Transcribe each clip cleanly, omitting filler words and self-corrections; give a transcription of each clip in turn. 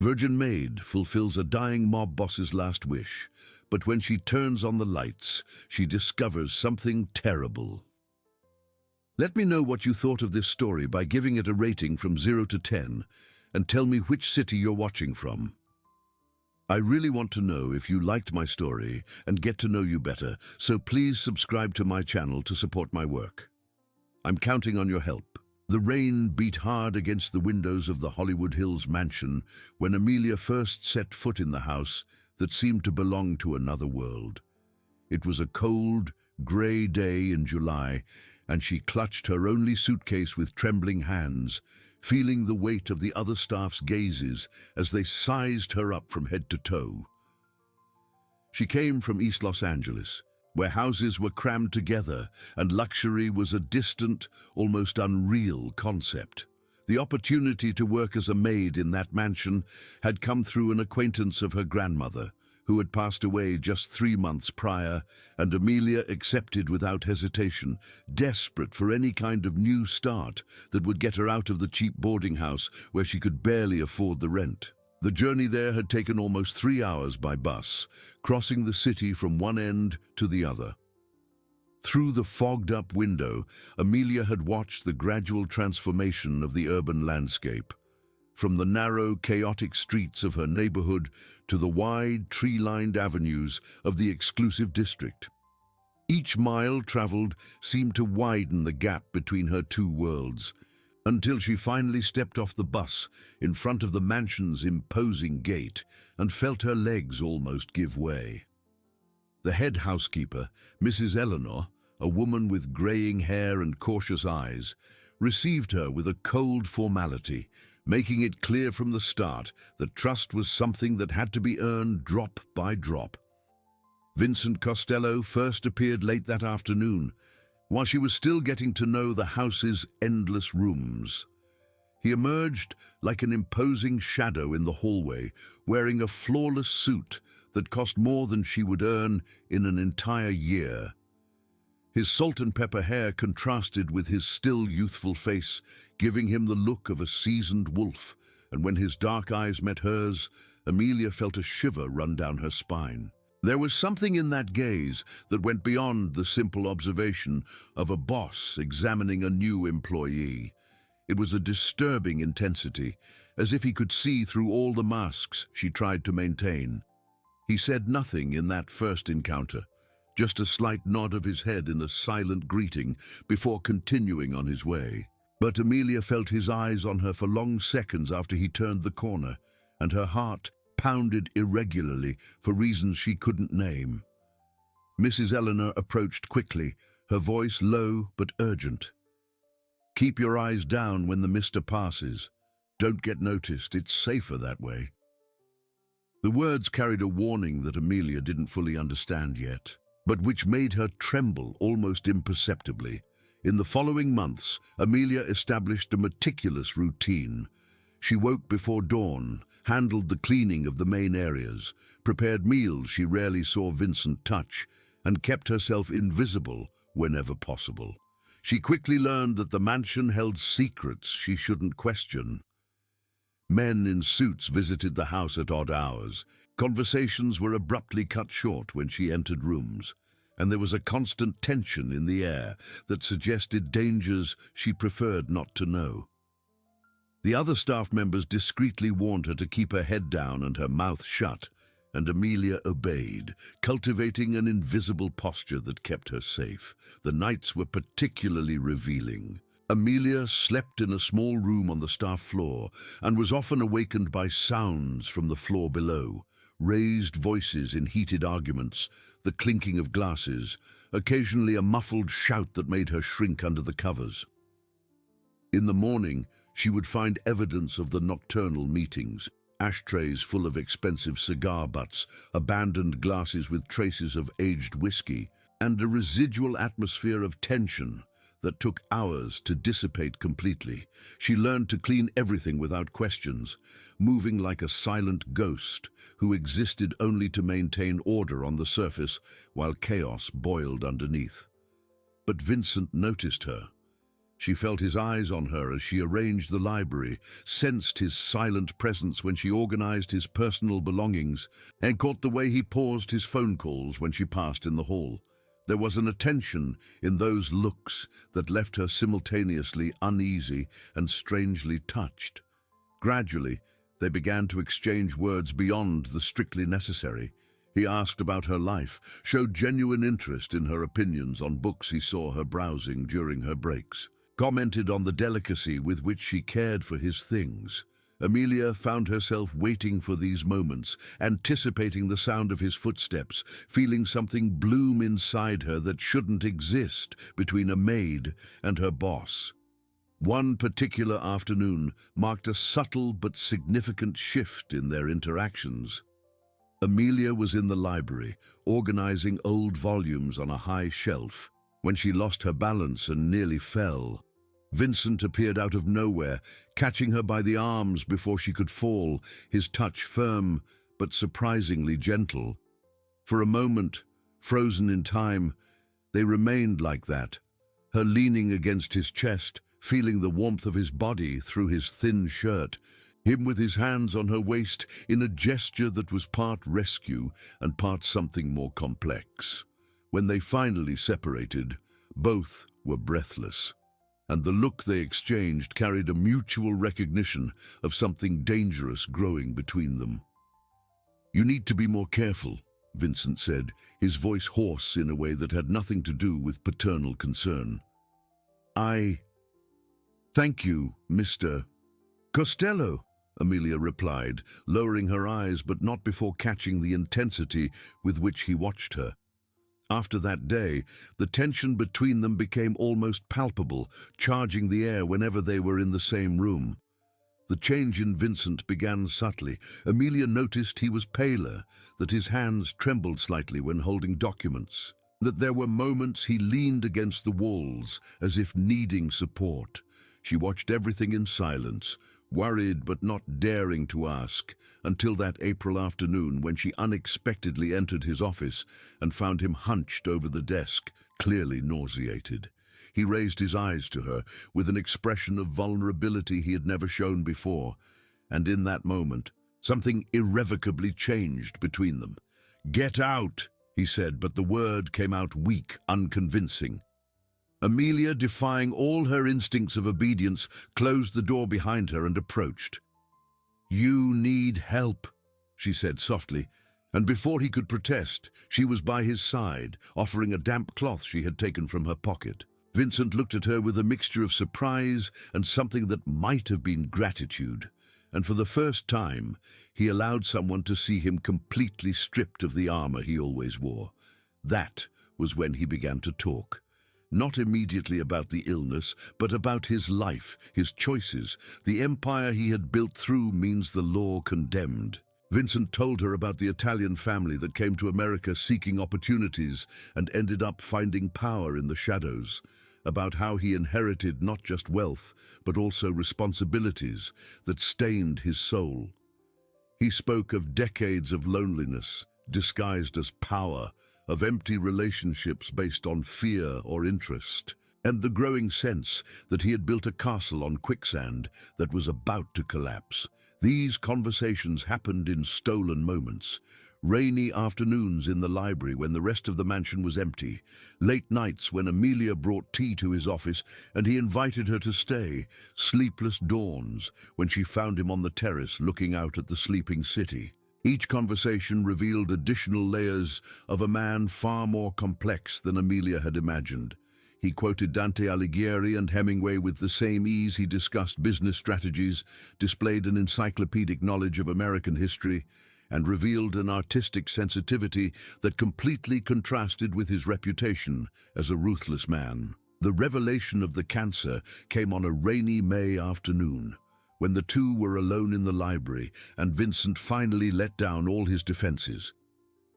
Virgin Maid fulfills a dying mob boss's last wish, but when she turns on the lights, she discovers something terrible. Let me know what you thought of this story by giving it a rating from 0 to 10, and tell me which city you're watching from. I really want to know if you liked my story and get to know you better, so please subscribe to my channel to support my work. I'm counting on your help. The rain beat hard against the windows of the Hollywood Hills mansion when Amelia first set foot in the house that seemed to belong to another world. It was a cold, grey day in July, and she clutched her only suitcase with trembling hands, feeling the weight of the other staff's gazes as they sized her up from head to toe. She came from East Los Angeles, where houses were crammed together and luxury was a distant, almost unreal concept. The opportunity to work as a maid in that mansion had come through an acquaintance of her grandmother, who had passed away just 3 months prior, and Amelia accepted without hesitation, desperate for any kind of new start that would get her out of the cheap boarding house where she could barely afford the rent. The journey there had taken almost 3 hours by bus, crossing the city from one end to the other. Through the fogged-up window, Amelia had watched the gradual transformation of the urban landscape, from the narrow, chaotic streets of her neighborhood to the wide, tree-lined avenues of the exclusive district. Each mile traveled seemed to widen the gap between her two worlds, until she finally stepped off the bus in front of the mansion's imposing gate and felt her legs almost give way. The head housekeeper, Mrs. Eleanor, a woman with graying hair and cautious eyes, received her with a cold formality, making it clear from the start that trust was something that had to be earned drop by drop. Vincent Costello first appeared late that afternoon, while she was still getting to know the house's endless rooms. He emerged like an imposing shadow in the hallway, wearing a flawless suit that cost more than she would earn in an entire year. His salt and pepper hair contrasted with his still youthful face, giving him the look of a seasoned wolf, and when his dark eyes met hers, Amelia felt a shiver run down her spine. There was something in that gaze that went beyond the simple observation of a boss examining a new employee. It was a disturbing intensity, as if he could see through all the masks she tried to maintain. He said nothing in that first encounter, just a slight nod of his head in a silent greeting before continuing on his way. But Amelia felt his eyes on her for long seconds after he turned the corner, and her heart pounded irregularly for reasons she couldn't name. Mrs. Eleanor approached quickly, her voice low but urgent. "Keep your eyes down when the mister passes. Don't get noticed, it's safer that way." The words carried a warning that Amelia didn't fully understand yet, but which made her tremble almost imperceptibly. In the following months, Amelia established a meticulous routine. She woke before dawn, handled the cleaning of the main areas, prepared meals she rarely saw Vincent touch, and kept herself invisible whenever possible. She quickly learned that the mansion held secrets she shouldn't question. Men in suits visited the house at odd hours. Conversations were abruptly cut short when she entered rooms, and there was a constant tension in the air that suggested dangers she preferred not to know. The other staff members discreetly warned her to keep her head down and her mouth shut, and Amelia obeyed, cultivating an invisible posture that kept her safe. The nights were particularly revealing. Amelia slept in a small room on the staff floor and was often awakened by sounds from the floor below, raised voices in heated arguments, the clinking of glasses, occasionally a muffled shout that made her shrink under the covers. In the morning, she would find evidence of the nocturnal meetings, ashtrays full of expensive cigar butts, abandoned glasses with traces of aged whiskey, and a residual atmosphere of tension that took hours to dissipate completely. She learned to clean everything without questions, moving like a silent ghost who existed only to maintain order on the surface while chaos boiled underneath. But Vincent noticed her. She felt his eyes on her as she arranged the library, sensed his silent presence when she organized his personal belongings, and caught the way he paused his phone calls when she passed in the hall. There was an attention in those looks that left her simultaneously uneasy and strangely touched. Gradually, they began to exchange words beyond the strictly necessary. He asked about her life, showed genuine interest in her opinions on books he saw her browsing during her breaks, commented on the delicacy with which she cared for his things. Amelia found herself waiting for these moments, anticipating the sound of his footsteps, feeling something bloom inside her that shouldn't exist between a maid and her boss. One particular afternoon marked a subtle but significant shift in their interactions. Amelia was in the library, organizing old volumes on a high shelf, when she lost her balance and nearly fell. Vincent appeared out of nowhere, catching her by the arms before she could fall, his touch firm but surprisingly gentle. For a moment, frozen in time, they remained like that, her leaning against his chest, feeling the warmth of his body through his thin shirt, him with his hands on her waist in a gesture that was part rescue and part something more complex. When they finally separated, both were breathless, and the look they exchanged carried a mutual recognition of something dangerous growing between them. "You need to be more careful," Vincent said, his voice hoarse in a way that had nothing to do with paternal concern. "Thank you, Mr. Costello," Amelia replied, lowering her eyes but not before catching the intensity with which he watched her. After that day, the tension between them became almost palpable, charging the air whenever they were in the same room. The change in Vincent began subtly. Amelia noticed he was paler, that his hands trembled slightly when holding documents, that there were moments he leaned against the walls as if needing support. She watched everything in silence, worried but not daring to ask, until that April afternoon when she unexpectedly entered his office and found him hunched over the desk, clearly nauseated. He raised his eyes to her with an expression of vulnerability he had never shown before, and in that moment, something irrevocably changed between them. "Get out," he said, but the word came out weak, unconvincing. Amelia, defying all her instincts of obedience, closed the door behind her and approached. "You need help," she said softly, and before he could protest, she was by his side, offering a damp cloth she had taken from her pocket. Vincent looked at her with a mixture of surprise and something that might have been gratitude, and for the first time, he allowed someone to see him completely stripped of the armor he always wore. That was when he began to talk. Not immediately about the illness, but about his life, his choices, the empire he had built through means the law condemned. Vincent told her about the Italian family that came to America seeking opportunities and ended up finding power in the shadows, about how he inherited not just wealth, but also responsibilities that stained his soul. He spoke of decades of loneliness, disguised as power, of empty relationships based on fear or interest, and the growing sense that he had built a castle on quicksand that was about to collapse. These conversations happened in stolen moments, rainy afternoons in the library when the rest of the mansion was empty, late nights when Amelia brought tea to his office and he invited her to stay, sleepless dawns when she found him on the terrace looking out at the sleeping city. Each conversation revealed additional layers of a man far more complex than Amelia had imagined. He quoted Dante Alighieri and Hemingway with the same ease he discussed business strategies, displayed an encyclopedic knowledge of American history, and revealed an artistic sensitivity that completely contrasted with his reputation as a ruthless man. The revelation of the cancer came on a rainy May afternoon, when the two were alone in the library and Vincent finally let down all his defenses.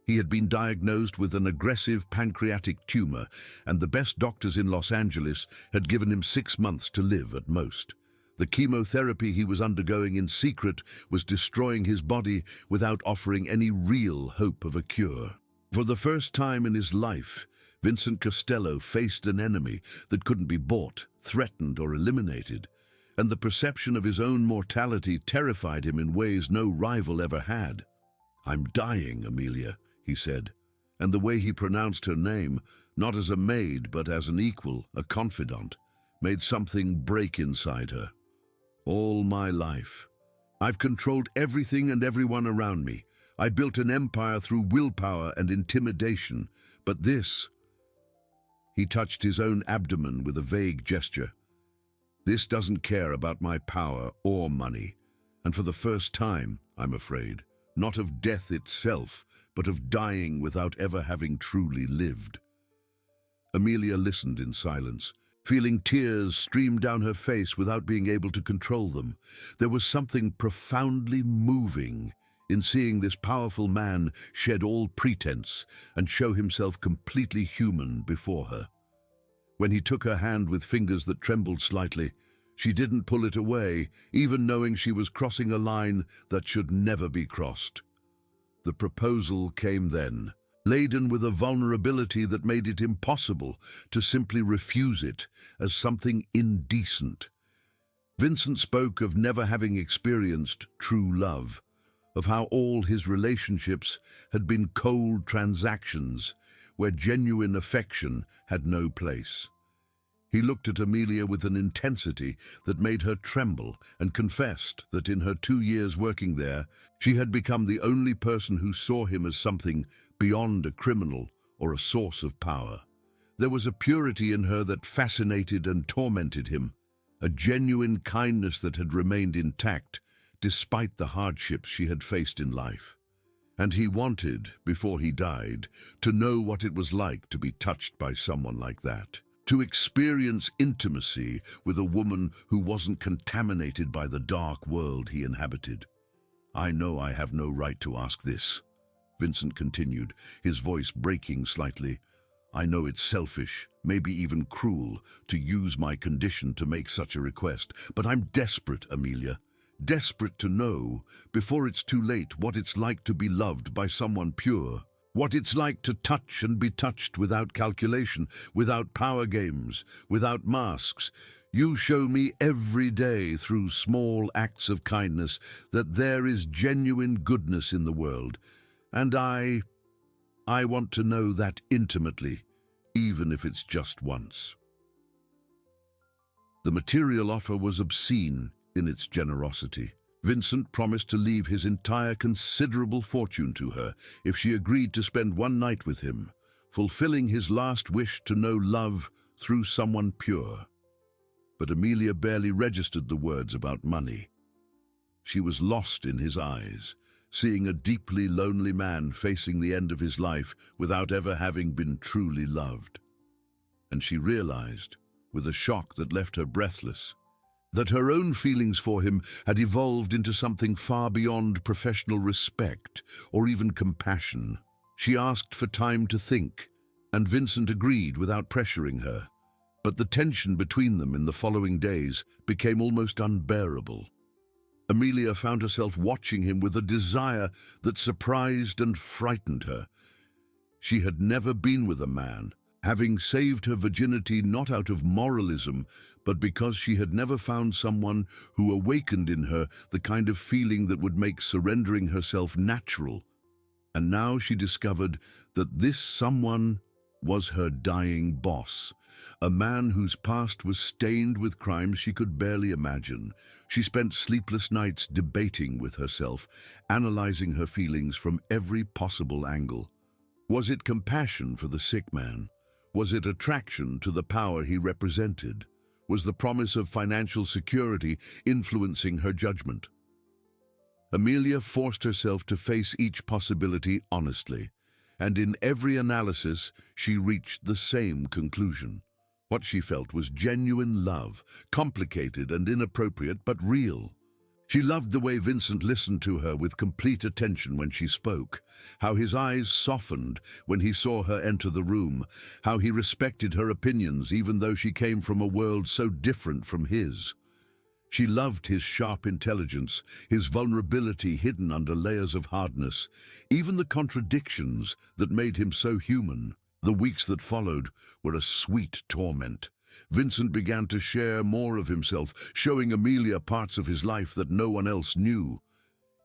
He had been diagnosed with an aggressive pancreatic tumor, and the best doctors in Los Angeles had given him 6 months to live at most. The chemotherapy he was undergoing in secret was destroying his body without offering any real hope of a cure. For the first time in his life, Vincent Costello faced an enemy that couldn't be bought, threatened, or eliminated, and the perception of his own mortality terrified him in ways no rival ever had. "I'm dying, Amelia," he said, and the way he pronounced her name, not as a maid but as an equal, a confidant, made something break inside her. "All my life, I've controlled everything and everyone around me. I built an empire through willpower and intimidation, but this—" He touched his own abdomen with a vague gesture. "This doesn't care about my power or money, and for the first time, I'm afraid, not of death itself, but of dying without ever having truly lived." Amelia listened in silence, feeling tears stream down her face without being able to control them. There was something profoundly moving in seeing this powerful man shed all pretense and show himself completely human before her. When he took her hand with fingers that trembled slightly, she didn't pull it away, even knowing she was crossing a line that should never be crossed. The proposal came then, laden with a vulnerability that made it impossible to simply refuse it as something indecent. Vincent spoke of never having experienced true love, of how all his relationships had been cold transactions where genuine affection had no place. He looked at Amelia with an intensity that made her tremble and confessed that in her 2 years working there, she had become the only person who saw him as something beyond a criminal or a source of power. There was a purity in her that fascinated and tormented him, a genuine kindness that had remained intact despite the hardships she had faced in life. And he wanted, before he died, to know what it was like to be touched by someone like that, to experience intimacy with a woman who wasn't contaminated by the dark world he inhabited. "I know I have no right to ask this," Vincent continued, his voice breaking slightly. "I know it's selfish, maybe even cruel, to use my condition to make such a request, but I'm desperate, Amelia. Desperate to know, before it's too late, what it's like to be loved by someone pure. What it's like to touch and be touched without calculation, without power games, without masks. You show me every day through small acts of kindness that there is genuine goodness in the world. And I want to know that intimately, even if it's just once." The material offer was obscene in its generosity. Vincent promised to leave his entire considerable fortune to her if she agreed to spend one night with him, fulfilling his last wish to know love through someone pure. But Amelia barely registered the words about money. She was lost in his eyes, seeing a deeply lonely man facing the end of his life without ever having been truly loved. And she realized, with a shock that left her breathless, that her own feelings for him had evolved into something far beyond professional respect or even compassion. She asked for time to think, and Vincent agreed without pressuring her. But the tension between them in the following days became almost unbearable. Amelia found herself watching him with a desire that surprised and frightened her. She had never been with a man, having saved her virginity not out of moralism, but because she had never found someone who awakened in her the kind of feeling that would make surrendering herself natural. And now she discovered that this someone was her dying boss, a man whose past was stained with crimes she could barely imagine. She spent sleepless nights debating with herself, analyzing her feelings from every possible angle. Was it compassion for the sick man? Was it attraction to the power he represented? Was the promise of financial security influencing her judgment? Amelia forced herself to face each possibility honestly, and in every analysis she reached the same conclusion. What she felt was genuine love, complicated and inappropriate but real. She loved the way Vincent listened to her with complete attention when she spoke, how his eyes softened when he saw her enter the room, how he respected her opinions even though she came from a world so different from his. She loved his sharp intelligence, his vulnerability hidden under layers of hardness, even the contradictions that made him so human. The weeks that followed were a sweet torment. Vincent began to share more of himself, showing Amelia parts of his life that no one else knew.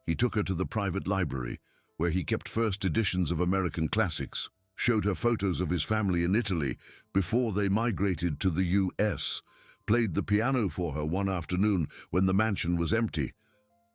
He took her to the private library, where he kept first editions of American classics, showed her photos of his family in Italy before they migrated to the US, played the piano for her one afternoon when the mansion was empty,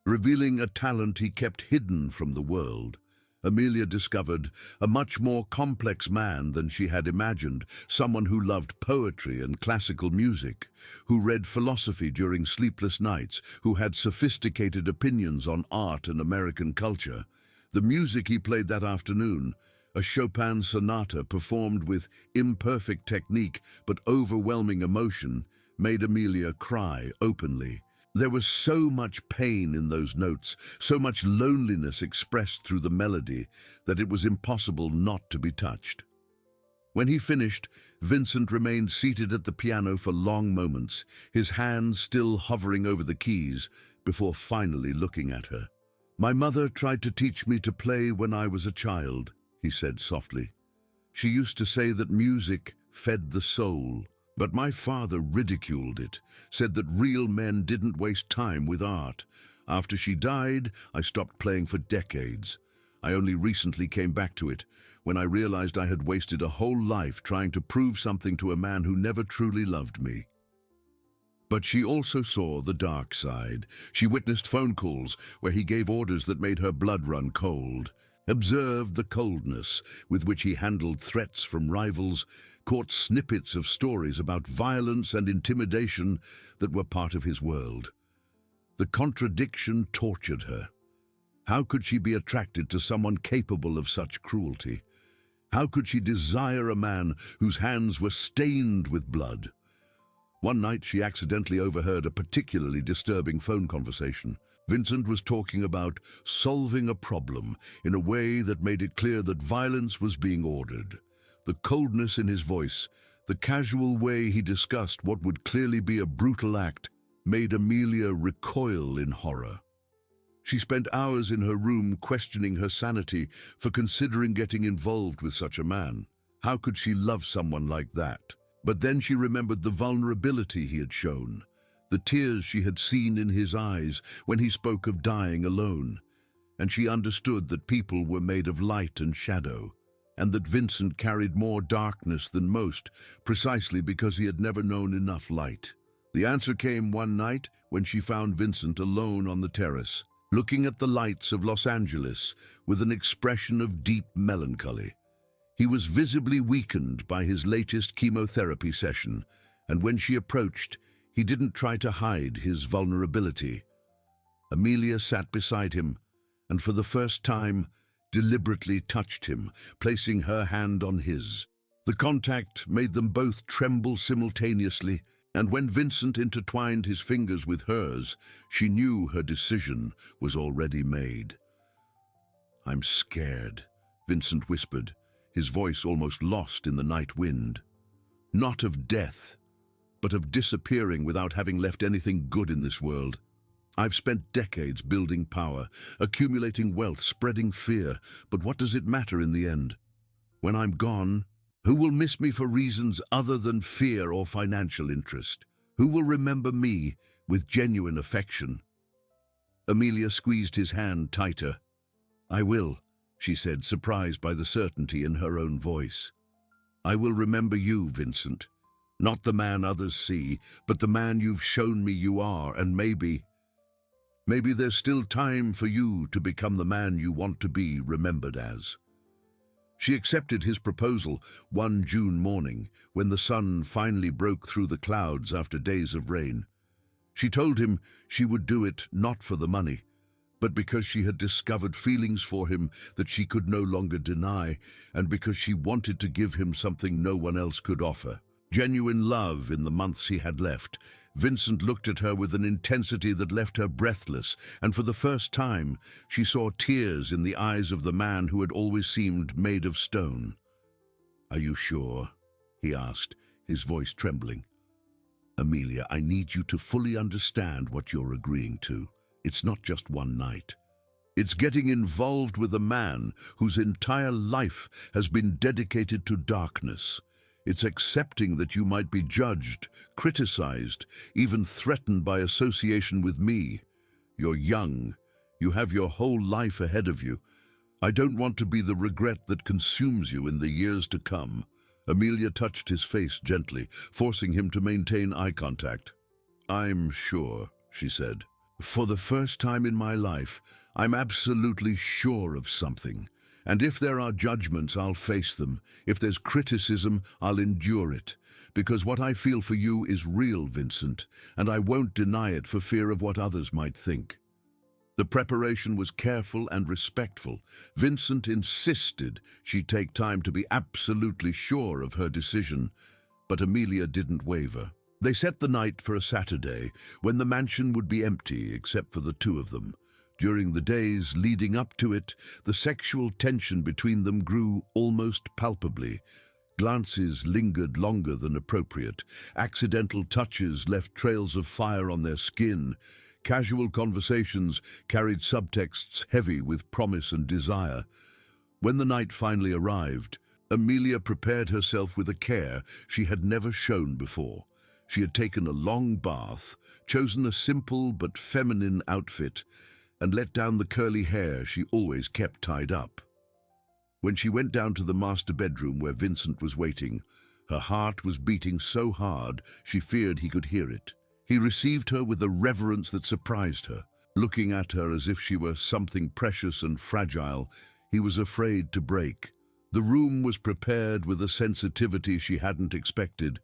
revealing a talent he kept hidden from the world. Amelia discovered a much more complex man than she had imagined, someone who loved poetry and classical music, who read philosophy during sleepless nights, who had sophisticated opinions on art and American culture. The music he played that afternoon, a Chopin sonata performed with imperfect technique but overwhelming emotion, made Amelia cry openly. There was so much pain in those notes, so much loneliness expressed through the melody, that it was impossible not to be touched. When he finished, Vincent remained seated at the piano for long moments, his hands still hovering over the keys, before finally looking at her. "My mother tried to teach me to play when I was a child," he said softly. "She used to say that music fed the soul. But my father ridiculed it, said that real men didn't waste time with art. After she died, I stopped playing for decades. I only recently came back to it, when I realized I had wasted a whole life trying to prove something to a man who never truly loved me." But she also saw the dark side. She witnessed phone calls where he gave orders that made her blood run cold, observed the coldness with which he handled threats from rivals, caught snippets of stories about violence and intimidation that were part of his world. The contradiction tortured her. How could she be attracted to someone capable of such cruelty? How could she desire a man whose hands were stained with blood? One night she accidentally overheard a particularly disturbing phone conversation. Vincent was talking about solving a problem in a way that made it clear that violence was being ordered. The coldness in his voice, the casual way he discussed what would clearly be a brutal act, made Amelia recoil in horror. She spent hours in her room questioning her sanity for considering getting involved with such a man. How could she love someone like that? But then she remembered the vulnerability he had shown, the tears she had seen in his eyes when he spoke of dying alone, and she understood that people were made of light and shadow, and that Vincent carried more darkness than most, precisely because he had never known enough light. The answer came one night when she found Vincent alone on the terrace, looking at the lights of Los Angeles with an expression of deep melancholy. He was visibly weakened by his latest chemotherapy session, and when she approached, he didn't try to hide his vulnerability. Amelia sat beside him, and for the first time, deliberately touched him, placing her hand on his. The contact made them both tremble simultaneously, and when Vincent intertwined his fingers with hers, she knew her decision was already made. "I'm scared," Vincent whispered, his voice almost lost in the night wind. "Not of death, but of disappearing without having left anything good in this world. I've spent decades building power, accumulating wealth, spreading fear, but what does it matter in the end? When I'm gone, who will miss me for reasons other than fear or financial interest? Who will remember me with genuine affection?" Amelia squeezed his hand tighter. "I will," she said, surprised by the certainty in her own voice. "I will remember you, Vincent. Not the man others see, but the man you've shown me you are, and maybe there's still time for you to become the man you want to be remembered as." She accepted his proposal one June morning, when the sun finally broke through the clouds after days of rain. She told him she would do it not for the money, but because she had discovered feelings for him that she could no longer deny, and because she wanted to give him something no one else could offer. Genuine love in the months he had left. Vincent looked at her with an intensity that left her breathless, and for the first time she saw tears in the eyes of the man who had always seemed made of stone. "Are you sure?" he asked, his voice trembling. "Amelia, I need you to fully understand what you're agreeing to. It's not just one night. It's getting involved with a man whose entire life has been dedicated to darkness. It's accepting that you might be judged, criticized, even threatened by association with me. You're young. You have your whole life ahead of you. I don't want to be the regret that consumes you in the years to come." Amelia touched his face gently, forcing him to maintain eye contact. "I'm sure," she said. "For the first time in my life, I'm absolutely sure of something. And if there are judgments, I'll face them. If there's criticism, I'll endure it. Because what I feel for you is real, Vincent, and I won't deny it for fear of what others might think." The preparation was careful and respectful. Vincent insisted she take time to be absolutely sure of her decision, but Amelia didn't waver. They set the night for a Saturday, when the mansion would be empty except for the two of them. During the days leading up to it, the sexual tension between them grew almost palpably. Glances lingered longer than appropriate. Accidental touches left trails of fire on their skin. Casual conversations carried subtexts heavy with promise and desire. When the night finally arrived, Amelia prepared herself with a care she had never shown before. She had taken a long bath, chosen a simple but feminine outfit, and let down the curly hair she always kept tied up. When she went down to the master bedroom where Vincent was waiting, her heart was beating so hard she feared he could hear it. He received her with a reverence that surprised her. Looking at her as if she were something precious and fragile, he was afraid to break. The room was prepared with a sensitivity she hadn't expected.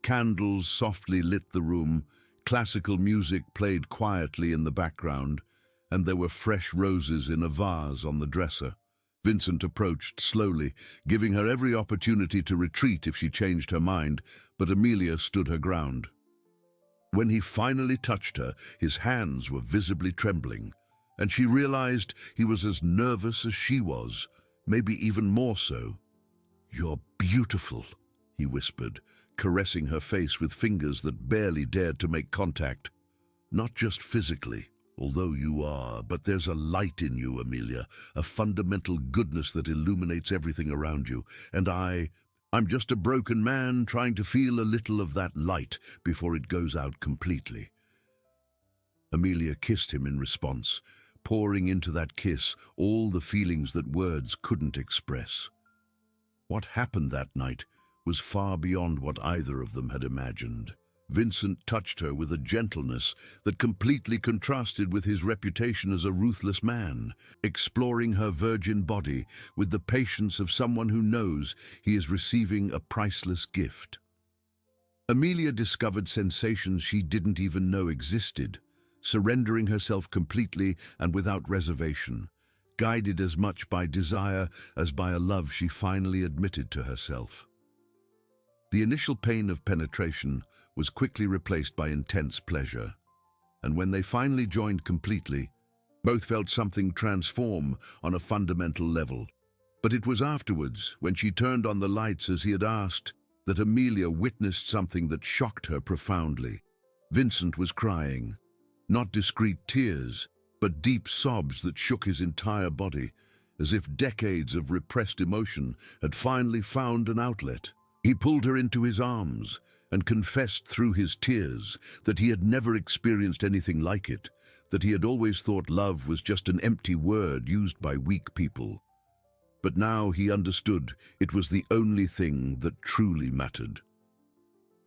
Candles softly lit the room, classical music played quietly in the background, and there were fresh roses in a vase on the dresser. Vincent approached slowly, giving her every opportunity to retreat if she changed her mind, but Amelia stood her ground. When he finally touched her, his hands were visibly trembling, and she realized he was as nervous as she was, maybe even more so. "You're beautiful," he whispered, caressing her face with fingers that barely dared to make contact. "Not just physically, although you are, but there's a light in you, Amelia, a fundamental goodness that illuminates everything around you, and I'm just a broken man trying to feel a little of that light before it goes out completely." Amelia kissed him in response, pouring into that kiss all the feelings that words couldn't express. What happened that night was far beyond what either of them had imagined. Vincent touched her with a gentleness that completely contrasted with his reputation as a ruthless man, exploring her virgin body with the patience of someone who knows he is receiving a priceless gift. Amelia discovered sensations she didn't even know existed, surrendering herself completely and without reservation, guided as much by desire as by a love she finally admitted to herself. The initial pain of penetration was quickly replaced by intense pleasure, and when they finally joined completely, both felt something transform on a fundamental level. But it was afterwards, when she turned on the lights as he had asked, that Amelia witnessed something that shocked her profoundly. Vincent was crying, not discreet tears, but deep sobs that shook his entire body, as if decades of repressed emotion had finally found an outlet. He pulled her into his arms and confessed through his tears that he had never experienced anything like it, that he had always thought love was just an empty word used by weak people. But now he understood it was the only thing that truly mattered.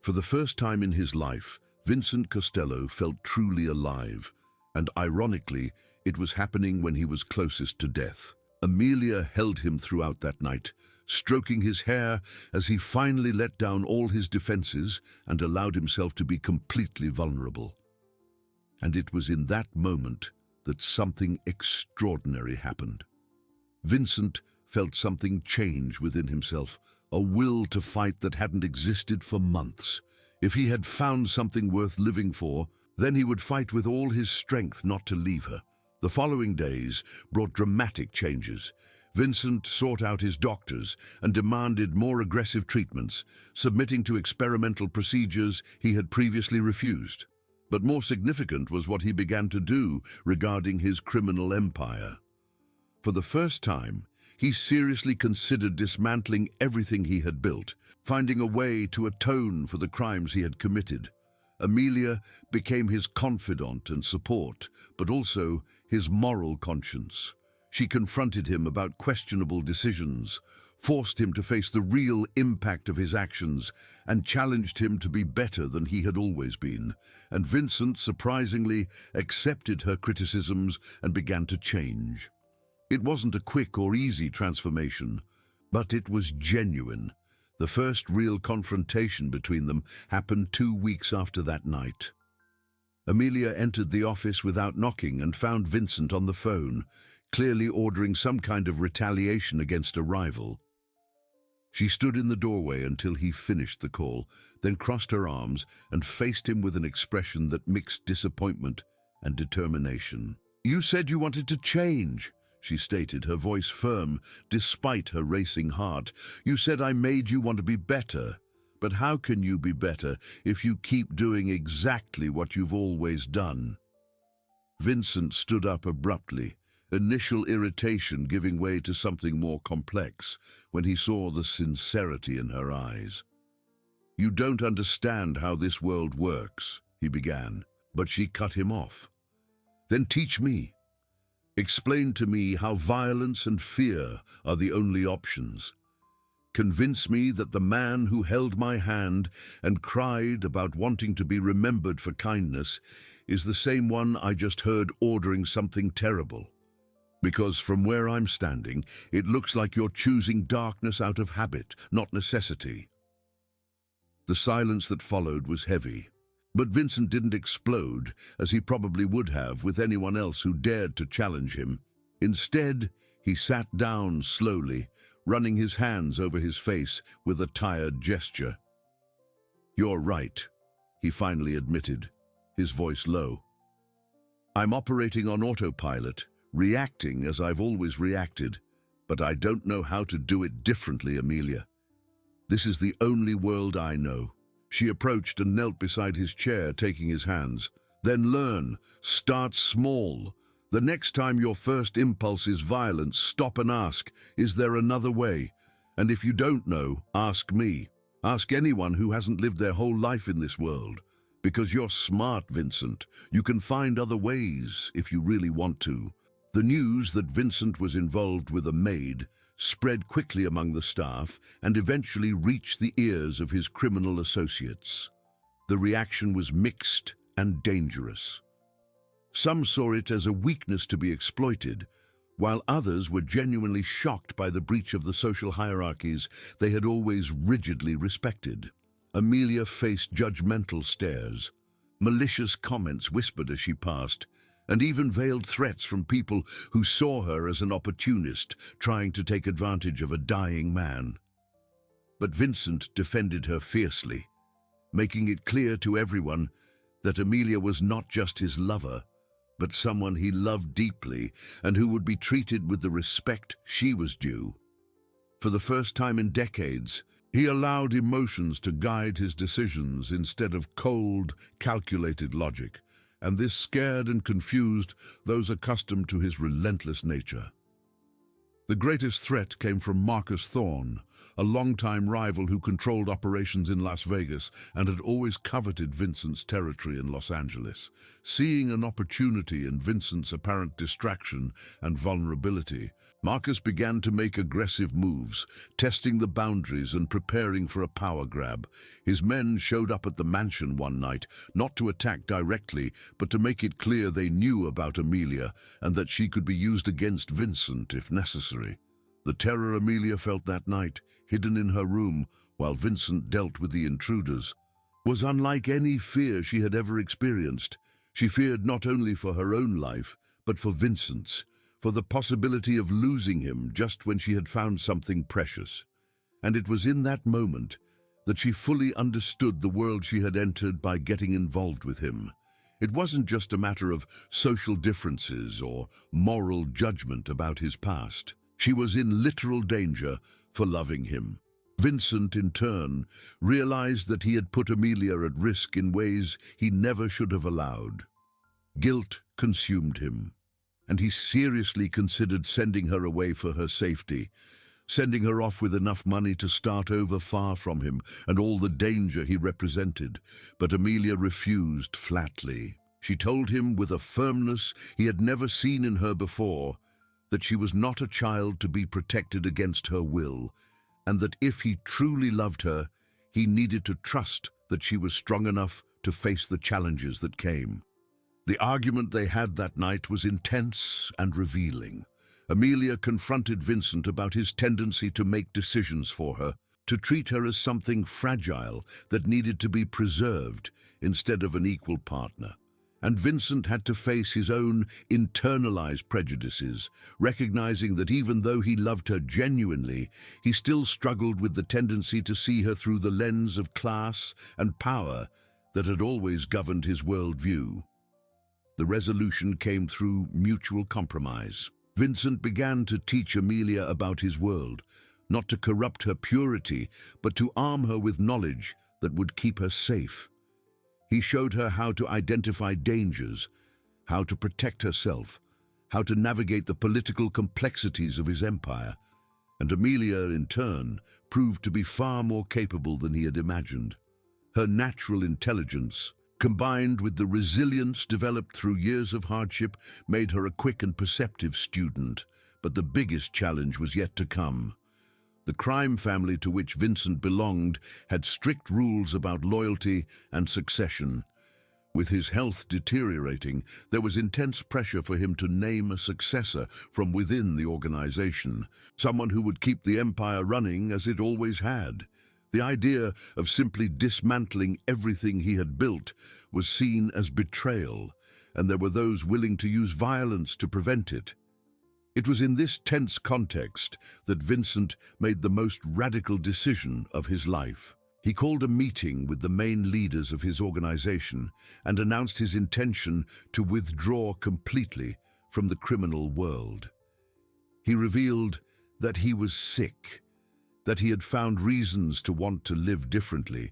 For the first time in his life, Vincent Costello felt truly alive, and ironically, it was happening when he was closest to death. Amelia held him throughout that night, stroking his hair as he finally let down all his defenses and allowed himself to be completely vulnerable. And it was in that moment that something extraordinary happened. Vincent felt something change within himself, a will to fight that hadn't existed for months. If he had found something worth living for, then he would fight with all his strength not to leave her. The following days brought dramatic changes. Vincent sought out his doctors and demanded more aggressive treatments, submitting to experimental procedures he had previously refused. But more significant was what he began to do regarding his criminal empire. For the first time, he seriously considered dismantling everything he had built, finding a way to atone for the crimes he had committed. Amelia became his confidant and support, but also his moral conscience. She confronted him about questionable decisions, forced him to face the real impact of his actions, and challenged him to be better than he had always been. And Vincent, surprisingly, accepted her criticisms and began to change. It wasn't a quick or easy transformation, but it was genuine. The first real confrontation between them happened 2 weeks after that night. Amelia entered the office without knocking and found Vincent on the phone, clearly ordering some kind of retaliation against a rival. She stood in the doorway until he finished the call, then crossed her arms and faced him with an expression that mixed disappointment and determination. "You said you wanted to change," she stated, her voice firm despite her racing heart. "You said I made you want to be better. But how can you be better if you keep doing exactly what you've always done?" Vincent stood up abruptly, initial irritation giving way to something more complex when he saw the sincerity in her eyes. "You don't understand how this world works," he began, but she cut him off. "Then teach me. Explain to me how violence and fear are the only options. Convince me that the man who held my hand and cried about wanting to be remembered for kindness is the same one I just heard ordering something terrible. Because from where I'm standing, it looks like you're choosing darkness out of habit, not necessity." The silence that followed was heavy, but Vincent didn't explode, as he probably would have with anyone else who dared to challenge him. Instead, he sat down slowly, running his hands over his face with a tired gesture. "You're right," he finally admitted, his voice low. "I'm operating on autopilot, reacting as I've always reacted, but I don't know how to do it differently, Amelia. This is the only world I know." She approached and knelt beside his chair, taking his hands. "Then learn. Start small. The next time your first impulse is violence, stop and ask, is there another way? And if you don't know, ask me. Ask anyone who hasn't lived their whole life in this world. Because you're smart, Vincent. You can find other ways if you really want to." The news that Vincent was involved with a maid spread quickly among the staff and eventually reached the ears of his criminal associates. The reaction was mixed and dangerous. Some saw it as a weakness to be exploited, while others were genuinely shocked by the breach of the social hierarchies they had always rigidly respected. Amelia faced judgmental stares, malicious comments whispered as she passed, and even veiled threats from people who saw her as an opportunist trying to take advantage of a dying man. But Vincent defended her fiercely, making it clear to everyone that Amelia was not just his lover, but someone he loved deeply and who would be treated with the respect she was due. For the first time in decades, he allowed emotions to guide his decisions instead of cold, calculated logic, and this scared and confused those accustomed to his relentless nature. The greatest threat came from Marcus Thorne, a longtime rival who controlled operations in Las Vegas and had always coveted Vincent's territory in Los Angeles. Seeing an opportunity in Vincent's apparent distraction and vulnerability, Marcus began to make aggressive moves, testing the boundaries and preparing for a power grab. His men showed up at the mansion one night, not to attack directly, but to make it clear they knew about Amelia and that she could be used against Vincent if necessary. The terror Amelia felt that night, hidden in her room while Vincent dealt with the intruders, was unlike any fear she had ever experienced. She feared not only for her own life, but for Vincent's, for the possibility of losing him just when she had found something precious. And it was in that moment that she fully understood the world she had entered by getting involved with him. It wasn't just a matter of social differences or moral judgment about his past. She was in literal danger for loving him. Vincent, in turn, realized that he had put Amelia at risk in ways he never should have allowed. Guilt consumed him, and he seriously considered sending her away for her safety, sending her off with enough money to start over far from him and all the danger he represented. But Amelia refused flatly. She told him with a firmness he had never seen in her before that she was not a child to be protected against her will, and that if he truly loved her, he needed to trust that she was strong enough to face the challenges that came. The argument they had that night was intense and revealing. Amelia confronted Vincent about his tendency to make decisions for her, to treat her as something fragile that needed to be preserved instead of an equal partner. And Vincent had to face his own internalized prejudices, recognizing that even though he loved her genuinely, he still struggled with the tendency to see her through the lens of class and power that had always governed his worldview. The resolution came through mutual compromise. Vincent began to teach Amelia about his world, not to corrupt her purity, but to arm her with knowledge that would keep her safe. He showed her how to identify dangers, how to protect herself, how to navigate the political complexities of his empire, and Amelia, in turn, proved to be far more capable than he had imagined. Her natural intelligence, combined with the resilience developed through years of hardship, made her a quick and perceptive student. But the biggest challenge was yet to come. The crime family to which Vincent belonged had strict rules about loyalty and succession. With his health deteriorating, there was intense pressure for him to name a successor from within the organization, someone who would keep the empire running as it always had. The idea of simply dismantling everything he had built was seen as betrayal, and there were those willing to use violence to prevent it. It was in this tense context that Vincent made the most radical decision of his life. He called a meeting with the main leaders of his organization and announced his intention to withdraw completely from the criminal world. He revealed that he was sick, that he had found reasons to want to live differently,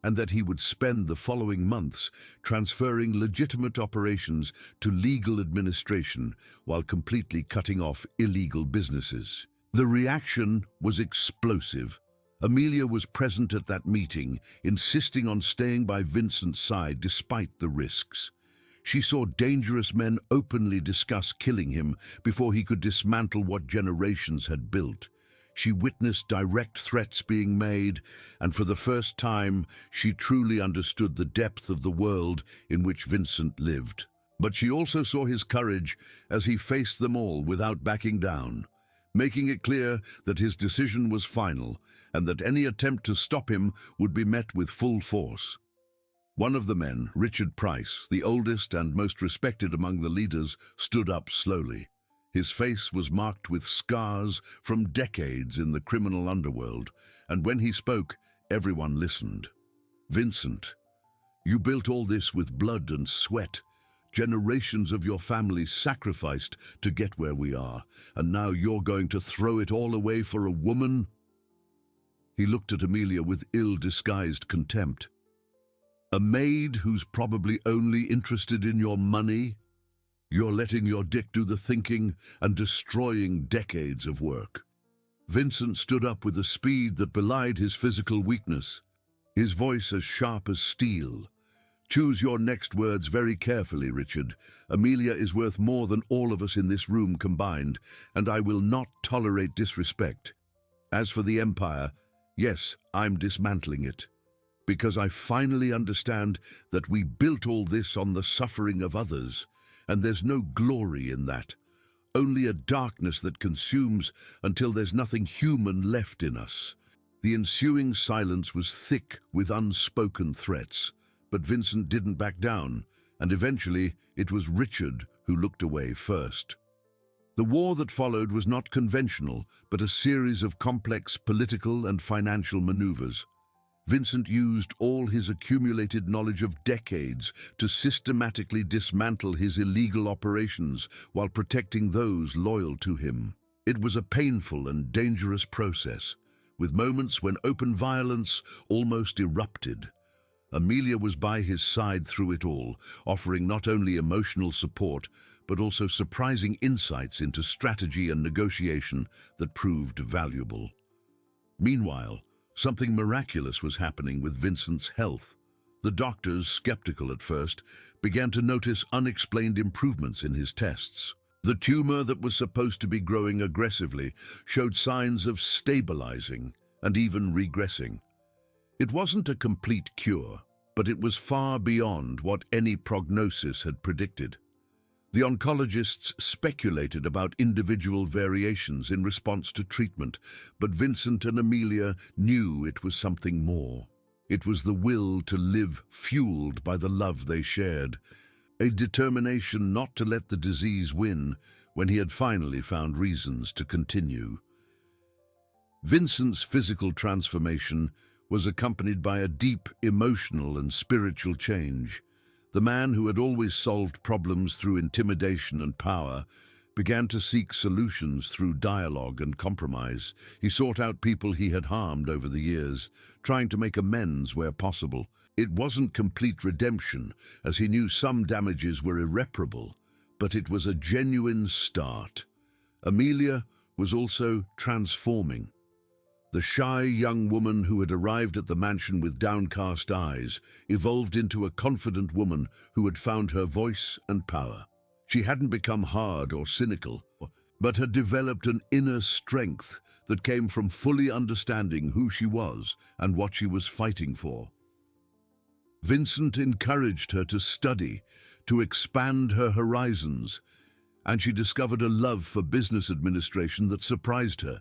and that he would spend the following months transferring legitimate operations to legal administration while completely cutting off illegal businesses. The reaction was explosive. Amelia was present at that meeting, insisting on staying by Vincent's side despite the risks. She saw dangerous men openly discuss killing him before he could dismantle what generations had built. She witnessed direct threats being made, and for the first time, she truly understood the depth of the world in which Vincent lived. But she also saw his courage as he faced them all without backing down, making it clear that his decision was final and that any attempt to stop him would be met with full force. One of the men, Richard Price, the oldest and most respected among the leaders, stood up slowly. His face was marked with scars from decades in the criminal underworld, and when he spoke, everyone listened. "Vincent, you built all this with blood and sweat. Generations of your family sacrificed to get where we are, and now you're going to throw it all away for a woman?" He looked at Amelia with ill-disguised contempt. "A maid who's probably only interested in your money? You're letting your dick do the thinking and destroying decades of work." Vincent stood up with a speed that belied his physical weakness, his voice as sharp as steel. "Choose your next words very carefully, Richard. Amelia is worth more than all of us in this room combined, and I will not tolerate disrespect. As for the empire, yes, I'm dismantling it, because I finally understand that we built all this on the suffering of others, and there's no glory in that, only a darkness that consumes until there's nothing human left in us." The ensuing silence was thick with unspoken threats, but Vincent didn't back down, and eventually it was Richard who looked away first. The war that followed was not conventional, but a series of complex political and financial maneuvers. Vincent used all his accumulated knowledge of decades to systematically dismantle his illegal operations while protecting those loyal to him. It was a painful and dangerous process, with moments when open violence almost erupted. Amelia was by his side through it all, offering not only emotional support, but also surprising insights into strategy and negotiation that proved valuable. Meanwhile, something miraculous was happening with Vincent's health. The doctors, skeptical at first, began to notice unexplained improvements in his tests. The tumor that was supposed to be growing aggressively showed signs of stabilizing and even regressing. It wasn't a complete cure, but it was far beyond what any prognosis had predicted. The oncologists speculated about individual variations in response to treatment, but Vincent and Amelia knew it was something more. It was the will to live fueled by the love they shared, a determination not to let the disease win when he had finally found reasons to continue. Vincent's physical transformation was accompanied by a deep emotional and spiritual change. The man who had always solved problems through intimidation and power began to seek solutions through dialogue and compromise. He sought out people he had harmed over the years, trying to make amends where possible. It wasn't complete redemption, as he knew some damages were irreparable, but it was a genuine start. Amelia was also transforming. The shy young woman who had arrived at the mansion with downcast eyes evolved into a confident woman who had found her voice and power. She hadn't become hard or cynical, but had developed an inner strength that came from fully understanding who she was and what she was fighting for. Vincent encouraged her to study, to expand her horizons, and she discovered a love for business administration that surprised her.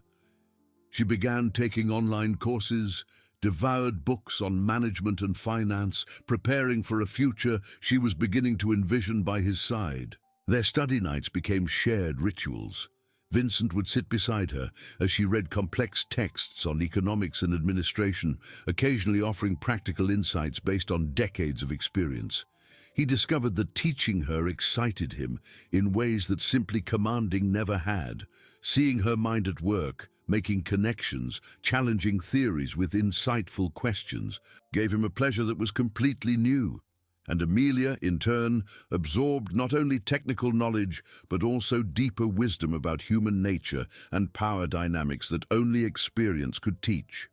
She began taking online courses, devoured books on management and finance, preparing for a future she was beginning to envision by his side. Their study nights became shared rituals. Vincent would sit beside her as she read complex texts on economics and administration, occasionally offering practical insights based on decades of experience. He discovered that teaching her excited him in ways that simply commanding never had. Seeing her mind at work, making connections, challenging theories with insightful questions, gave him a pleasure that was completely new. And Amelia, in turn, absorbed not only technical knowledge, but also deeper wisdom about human nature and power dynamics that only experience could teach.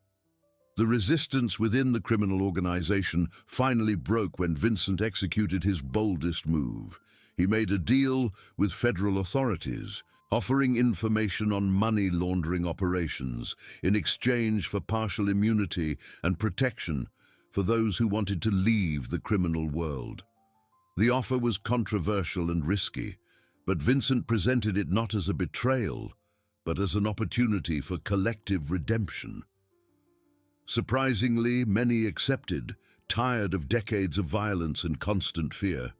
The resistance within the criminal organization finally broke when Vincent executed his boldest move. He made a deal with federal authorities, offering information on money laundering operations in exchange for partial immunity and protection for those who wanted to leave the criminal world. The offer was controversial and risky, but Vincent presented it not as a betrayal, but as an opportunity for collective redemption. Surprisingly, many accepted, tired of decades of violence and constant fear.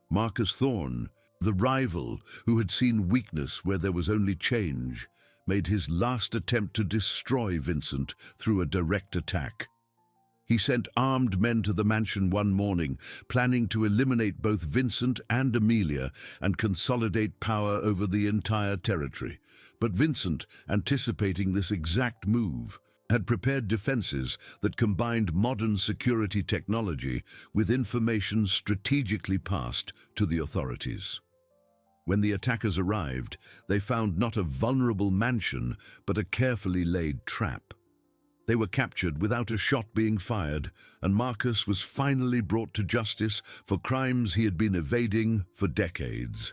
Marcus Thorne, the rival who had seen weakness where there was only change, made his last attempt to destroy Vincent through a direct attack. He sent armed men to the mansion one morning, planning to eliminate both Vincent and Amelia and consolidate power over the entire territory. But Vincent, anticipating this exact move, had prepared defenses that combined modern security technology with information strategically passed to the authorities. When the attackers arrived, they found not a vulnerable mansion, but a carefully laid trap. They were captured without a shot being fired, and Marcus was finally brought to justice for crimes he had been evading for decades.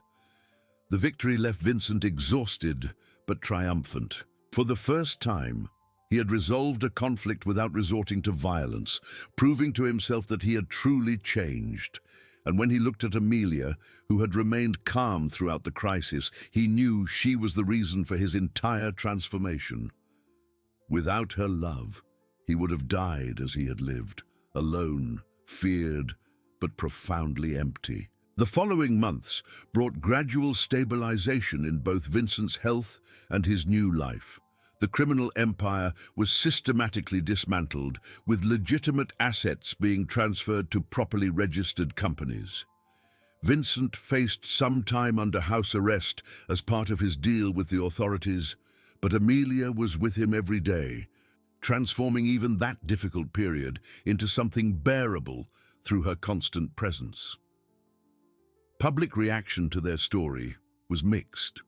The victory left Vincent exhausted but triumphant. For the first time, he had resolved a conflict without resorting to violence, proving to himself that he had truly changed. And when he looked at Amelia, who had remained calm throughout the crisis, he knew she was the reason for his entire transformation. Without her love, he would have died as he had lived, alone, feared, but profoundly empty. The following months brought gradual stabilization in both Vincent's health and his new life. The criminal empire was systematically dismantled, with legitimate assets being transferred to properly registered companies. Vincent faced some time under house arrest as part of his deal with the authorities, but Amelia was with him every day, transforming even that difficult period into something bearable through her constant presence. Public reaction to their story was mixed.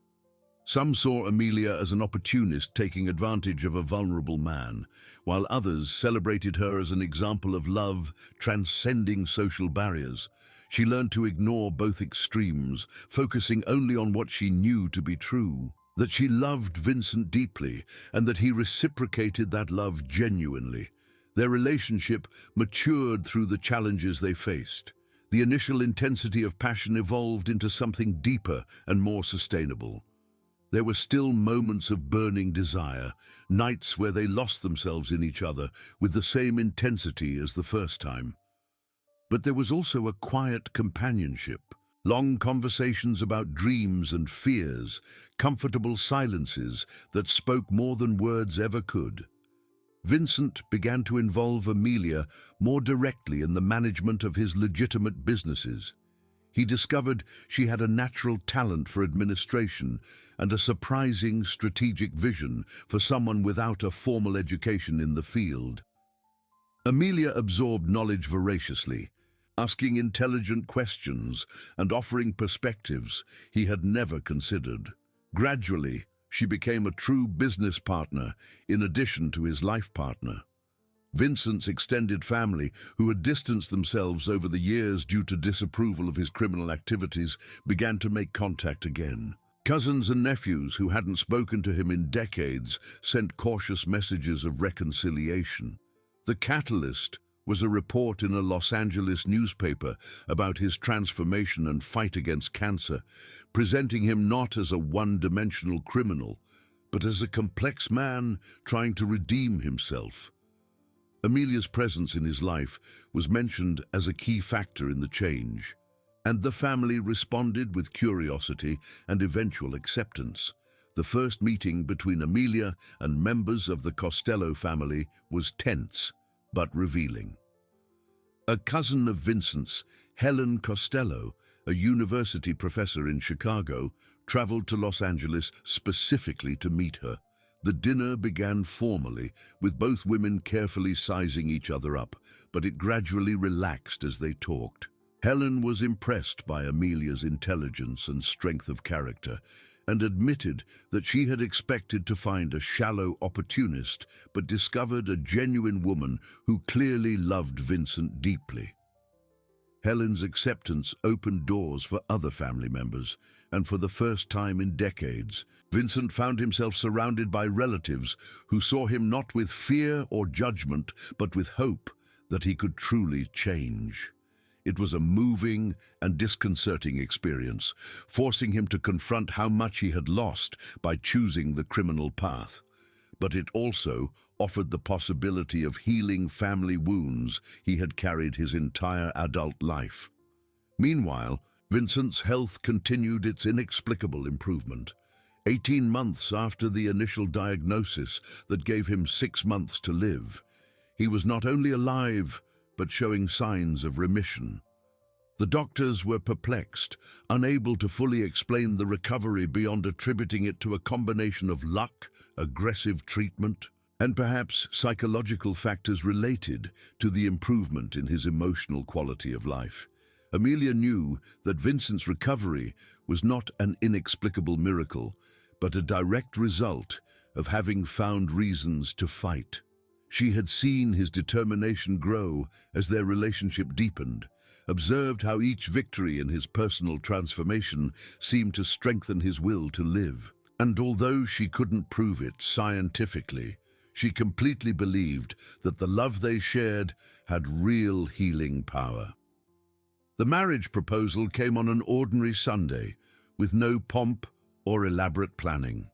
Some saw Amelia as an opportunist taking advantage of a vulnerable man, while others celebrated her as an example of love transcending social barriers. She learned to ignore both extremes, focusing only on what she knew to be true, that she loved Vincent deeply and that he reciprocated that love genuinely. Their relationship matured through the challenges they faced. The initial intensity of passion evolved into something deeper and more sustainable. There were still moments of burning desire, nights where they lost themselves in each other with the same intensity as the first time. But there was also a quiet companionship, long conversations about dreams and fears, comfortable silences that spoke more than words ever could. Vincent began to involve Amelia more directly in the management of his legitimate businesses. He discovered she had a natural talent for administration and a surprising strategic vision for someone without a formal education in the field. Amelia absorbed knowledge voraciously, asking intelligent questions and offering perspectives he had never considered. Gradually, she became a true business partner in addition to his life partner. Vincent's extended family, who had distanced themselves over the years due to disapproval of his criminal activities, began to make contact again. Cousins and nephews who hadn't spoken to him in decades sent cautious messages of reconciliation. The catalyst was a report in a Los Angeles newspaper about his transformation and fight against cancer, presenting him not as a one-dimensional criminal, but as a complex man trying to redeem himself. Amelia's presence in his life was mentioned as a key factor in the change, and the family responded with curiosity and eventual acceptance. The first meeting between Amelia and members of the Costello family was tense, but revealing. A cousin of Vincent's, Helen Costello, a university professor in Chicago, traveled to Los Angeles specifically to meet her. The dinner began formally, with both women carefully sizing each other up, but it gradually relaxed as they talked. Helen was impressed by Amelia's intelligence and strength of character, and admitted that she had expected to find a shallow opportunist, but discovered a genuine woman who clearly loved Vincent deeply. Helen's acceptance opened doors for other family members, and for the first time in decades, Vincent found himself surrounded by relatives who saw him not with fear or judgment, but with hope that he could truly change. It was a moving and disconcerting experience, forcing him to confront how much he had lost by choosing the criminal path. But it also offered the possibility of healing family wounds he had carried his entire adult life. Meanwhile, Vincent's health continued its inexplicable improvement. 18 months after the initial diagnosis that gave him 6 months to live, he was not only alive, but showing signs of remission. The doctors were perplexed, unable to fully explain the recovery beyond attributing it to a combination of luck, aggressive treatment, and perhaps psychological factors related to the improvement in his emotional quality of life. Amelia knew that Vincent's recovery was not an inexplicable miracle, but a direct result of having found reasons to fight. She had seen his determination grow as their relationship deepened, observed how each victory in his personal transformation seemed to strengthen his will to live. And although she couldn't prove it scientifically, she completely believed that the love they shared had real healing power. The marriage proposal came on an ordinary Sunday, with no pomp or elaborate planning.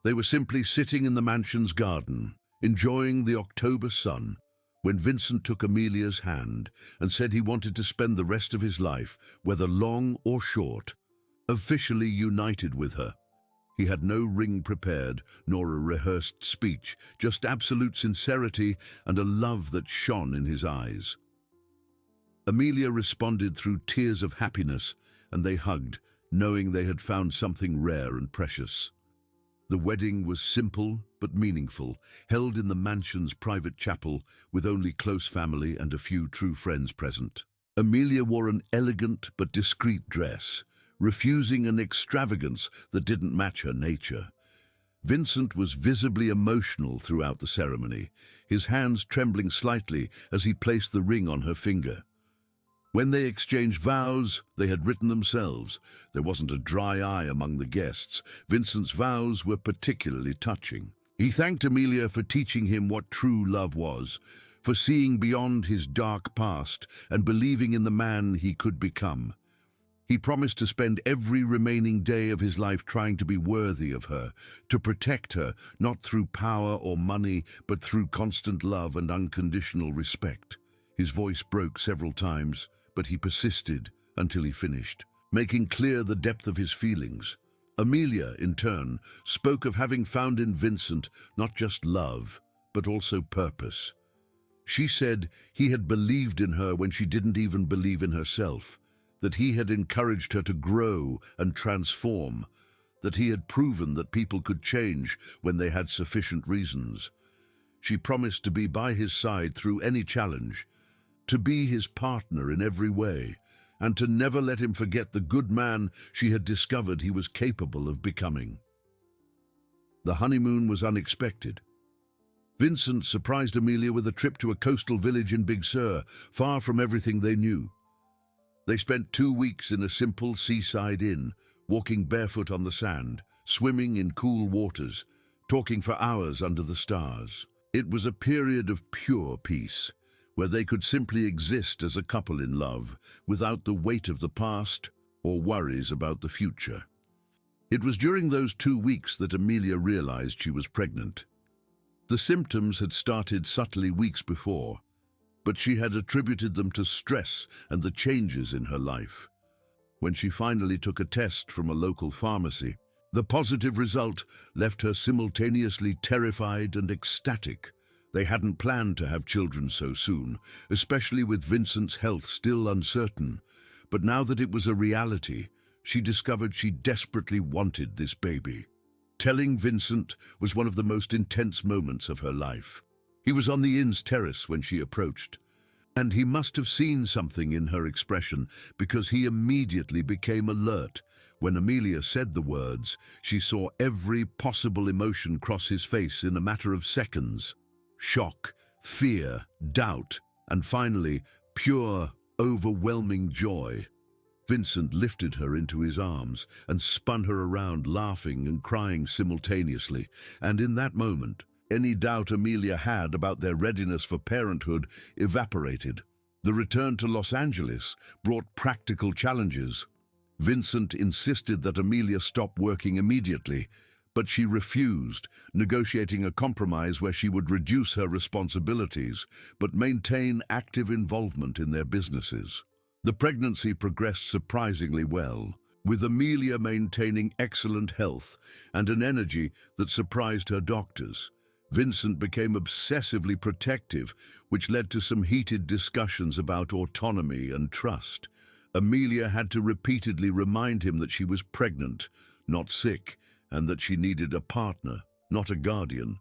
They were simply sitting in the mansion's garden, enjoying the October sun, when Vincent took Amelia's hand and said he wanted to spend the rest of his life, whether long or short, officially united with her. He had no ring prepared, nor a rehearsed speech, just absolute sincerity and a love that shone in his eyes. Amelia responded through tears of happiness, and they hugged, knowing they had found something rare and precious. The wedding was simple but meaningful, held in the mansion's private chapel with only close family and a few true friends present. Amelia wore an elegant but discreet dress, refusing an extravagance that didn't match her nature. Vincent was visibly emotional throughout the ceremony, his hands trembling slightly as he placed the ring on her finger. When they exchanged vows, they had written themselves. There wasn't a dry eye among the guests. Vincent's vows were particularly touching. He thanked Amelia for teaching him what true love was, for seeing beyond his dark past and believing in the man he could become. He promised to spend every remaining day of his life trying to be worthy of her, to protect her, not through power or money, but through constant love and unconditional respect. His voice broke several times, but he persisted until he finished, making clear the depth of his feelings. Amelia, in turn, spoke of having found in Vincent not just love, but also purpose. She said he had believed in her when she didn't even believe in herself, that he had encouraged her to grow and transform, that he had proven that people could change when they had sufficient reasons. She promised to be by his side through any challenge, to be his partner in every way, and to never let him forget the good man she had discovered he was capable of becoming. The honeymoon was unexpected. Vincent surprised Amelia with a trip to a coastal village in Big Sur, far from everything they knew. They spent 2 weeks in a simple seaside inn, walking barefoot on the sand, swimming in cool waters, talking for hours under the stars. It was a period of pure peace, where they could simply exist as a couple in love, without the weight of the past or worries about the future. It was during those 2 weeks that Amelia realized she was pregnant. The symptoms had started subtly weeks before, but she had attributed them to stress and the changes in her life. When she finally took a test from a local pharmacy, the positive result left her simultaneously terrified and ecstatic. They hadn't planned to have children so soon, especially with Vincent's health still uncertain. But now that it was a reality, she discovered she desperately wanted this baby. Telling Vincent was one of the most intense moments of her life. He was on the inn's terrace when she approached, and he must have seen something in her expression because he immediately became alert. When Amelia said the words, she saw every possible emotion cross his face in a matter of seconds. Shock, fear, doubt, and finally, pure, overwhelming joy. Vincent lifted her into his arms and spun her around, laughing and crying simultaneously. And in that moment, any doubt Amelia had about their readiness for parenthood evaporated. The return to Los Angeles brought practical challenges. Vincent insisted that Amelia stop working immediately, but she refused, negotiating a compromise where she would reduce her responsibilities but maintain active involvement in their businesses. The pregnancy progressed surprisingly well, with Amelia maintaining excellent health and an energy that surprised her doctors. Vincent became obsessively protective, which led to some heated discussions about autonomy and trust. Amelia had to repeatedly remind him that she was pregnant, not sick, and that she needed a partner, not a guardian.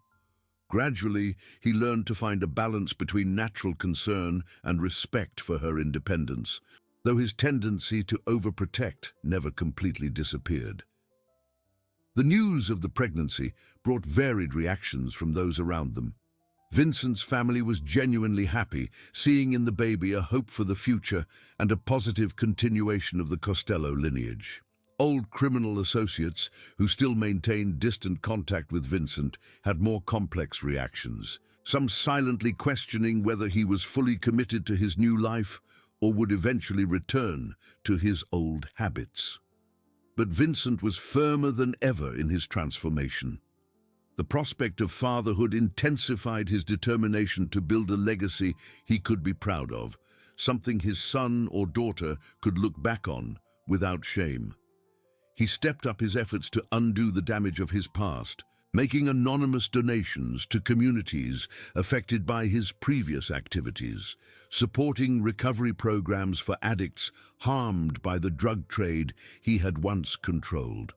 Gradually, he learned to find a balance between natural concern and respect for her independence, though his tendency to overprotect never completely disappeared. The news of the pregnancy brought varied reactions from those around them. Vincent's family was genuinely happy, seeing in the baby a hope for the future and a positive continuation of the Costello lineage. Old criminal associates, who still maintained distant contact with Vincent, had more complex reactions, some silently questioning whether he was fully committed to his new life or would eventually return to his old habits. But Vincent was firmer than ever in his transformation. The prospect of fatherhood intensified his determination to build a legacy he could be proud of, something his son or daughter could look back on without shame. He stepped up his efforts to undo the damage of his past, making anonymous donations to communities affected by his previous activities, supporting recovery programs for addicts harmed by the drug trade he had once controlled.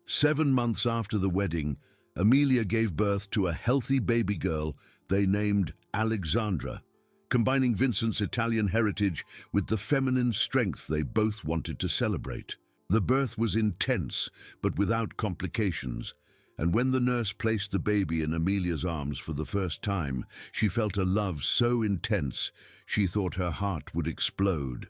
7 months after the wedding, Amelia gave birth to a healthy baby girl they named Alexandra, combining Vincent's Italian heritage with the feminine strength they both wanted to celebrate. The birth was intense, but without complications, and when the nurse placed the baby in Amelia's arms for the first time, she felt a love so intense she thought her heart would explode.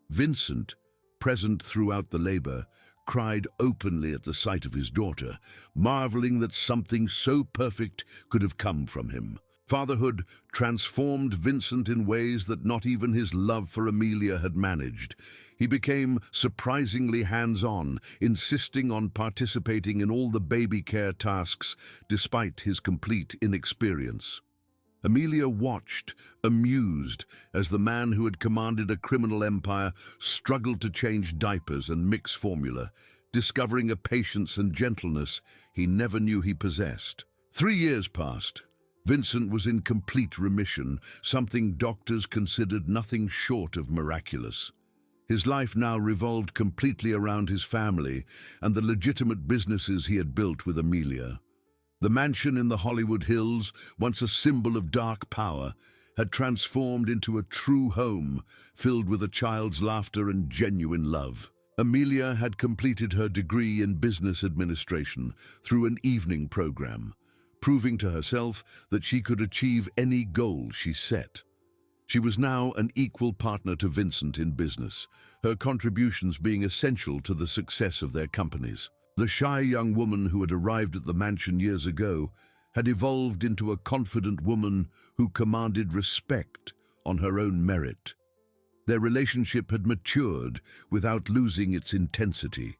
Vincent, present throughout the labor, cried openly at the sight of his daughter, marveling that something so perfect could have come from him. Fatherhood transformed Vincent in ways that not even his love for Amelia had managed. He became surprisingly hands-on, insisting on participating in all the baby care tasks despite his complete inexperience. Amelia watched, amused, as the man who had commanded a criminal empire struggled to change diapers and mix formula, discovering a patience and gentleness he never knew he possessed. 3 years passed. Vincent was in complete remission, something doctors considered nothing short of miraculous. His life now revolved completely around his family and the legitimate businesses he had built with Amelia. The mansion in the Hollywood Hills, once a symbol of dark power, had transformed into a true home filled with a child's laughter and genuine love. Amelia had completed her degree in business administration through an evening program, proving to herself that she could achieve any goal she set. She was now an equal partner to Vincent in business, her contributions being essential to the success of their companies. The shy young woman who had arrived at the mansion years ago had evolved into a confident woman who commanded respect on her own merit. Their relationship had matured without losing its intensity.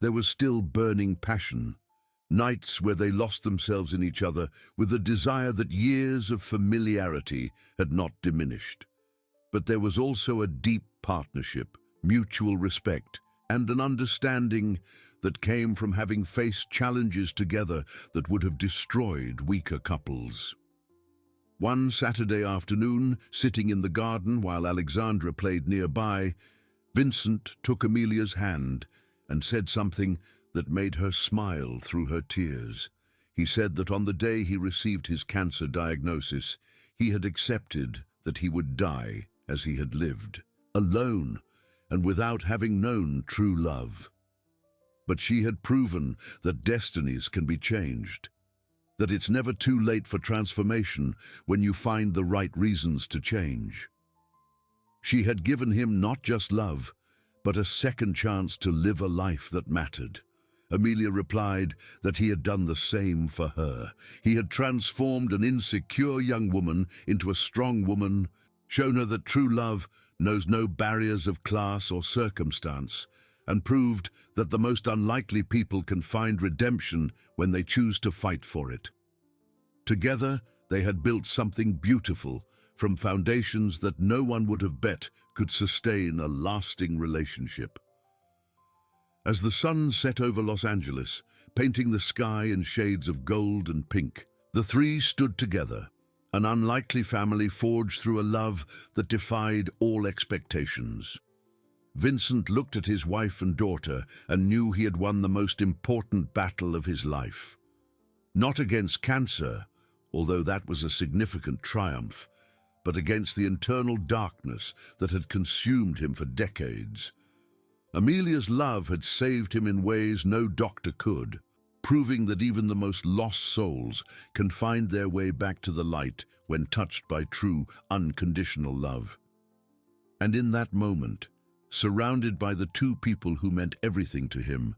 There was still burning passion, nights where they lost themselves in each other with a desire that years of familiarity had not diminished. But there was also a deep partnership, mutual respect, and an understanding that came from having faced challenges together that would have destroyed weaker couples. One Saturday afternoon, sitting in the garden while Alexandra played nearby, Vincent took Amelia's hand and said something that made her smile through her tears. He said that on the day he received his cancer diagnosis, he had accepted that he would die as he had lived, alone and without having known true love. But she had proven that destinies can be changed, that it's never too late for transformation when you find the right reasons to change. She had given him not just love, but a second chance to live a life that mattered. Amelia replied that he had done the same for her. He had transformed an insecure young woman into a strong woman, shown her that true love knows no barriers of class or circumstance, and proved that the most unlikely people can find redemption when they choose to fight for it. Together, they had built something beautiful from foundations that no one would have bet could sustain a lasting relationship. As the sun set over Los Angeles, painting the sky in shades of gold and pink, the three stood together, an unlikely family forged through a love that defied all expectations. Vincent looked at his wife and daughter and knew he had won the most important battle of his life. Not against cancer, although that was a significant triumph, but against the internal darkness that had consumed him for decades. Amelia's love had saved him in ways no doctor could, proving that even the most lost souls can find their way back to the light when touched by true, unconditional love. And in that moment, surrounded by the two people who meant everything to him,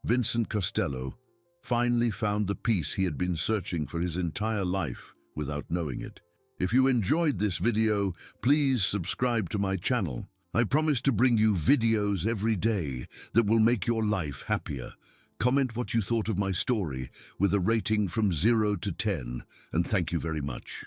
Vincent Costello finally found the peace he had been searching for his entire life without knowing it. If you enjoyed this video, please subscribe to my channel. I promise to bring you videos every day that will make your life happier. Comment what you thought of my story with a rating from 0 to 10, and thank you very much.